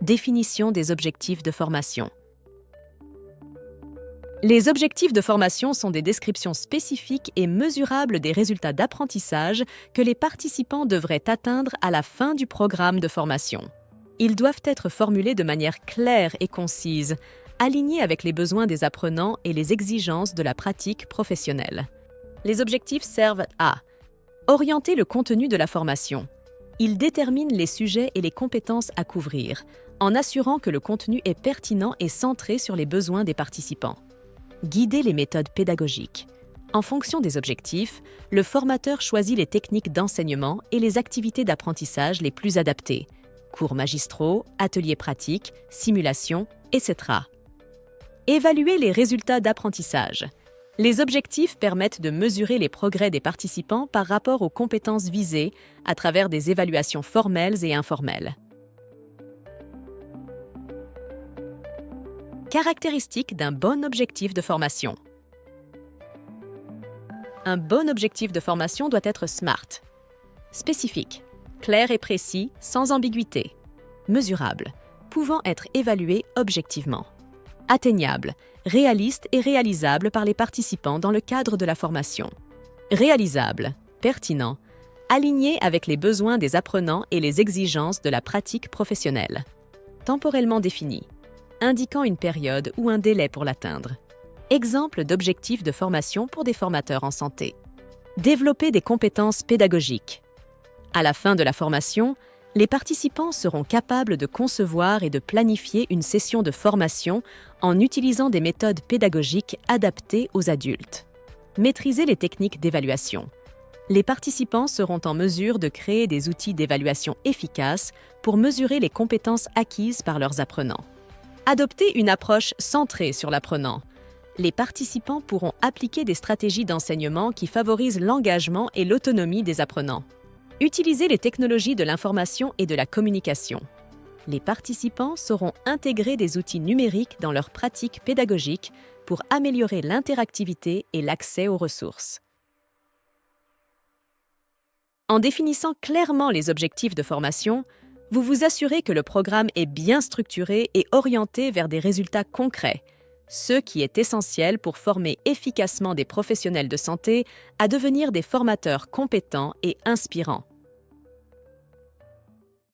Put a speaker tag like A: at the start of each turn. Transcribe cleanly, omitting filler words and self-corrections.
A: Définition des objectifs de formation. Les objectifs de formation sont des descriptions spécifiques et mesurables des résultats d'apprentissage que les participants devraient atteindre à la fin du programme de formation. Ils doivent être formulés de manière claire et concise, alignés avec les besoins des apprenants et les exigences de la pratique professionnelle. Les objectifs servent à orienter le contenu de la formation. Ils déterminent les sujets et les compétences à couvrir, en assurant que le contenu est pertinent et centré sur les besoins des participants. Guider les méthodes pédagogiques. En fonction des objectifs, le formateur choisit les techniques d'enseignement et les activités d'apprentissage les plus adaptées. Cours magistraux, ateliers pratiques, simulations, etc. Évaluer les résultats d'apprentissage. Les objectifs permettent de mesurer les progrès des participants par rapport aux compétences visées à travers des évaluations formelles et informelles. Caractéristiques d'un bon objectif de formation. Un bon objectif de formation doit être SMART. Spécifique, clair et précis, sans ambiguïté. Mesurable, pouvant être évalué objectivement. Atteignable, réaliste et réalisable par les participants dans le cadre de la formation. Réalisable, pertinent, aligné avec les besoins des apprenants et les exigences de la pratique professionnelle. Temporellement défini, indiquant une période ou un délai pour l'atteindre. Exemple d'objectifs de formation pour des formateurs en santé. Développer des compétences pédagogiques. À la fin de la formation, les participants seront capables de concevoir et de planifier une session de formation en utilisant des méthodes pédagogiques adaptées aux adultes. Maîtriser les techniques d'évaluation. Les participants seront en mesure de créer des outils d'évaluation efficaces pour mesurer les compétences acquises par leurs apprenants. Adopter une approche centrée sur l'apprenant. Les participants pourront appliquer des stratégies d'enseignement qui favorisent l'engagement et l'autonomie des apprenants. Utiliser les technologies de l'information et de la communication. Les participants sauront intégrer des outils numériques dans leur pratique pédagogique pour améliorer l'interactivité et l'accès aux ressources. En définissant clairement les objectifs de formation, vous vous assurez que le programme est bien structuré et orienté vers des résultats concrets, ce qui est essentiel pour former efficacement des professionnels de santé à devenir des formateurs compétents et inspirants.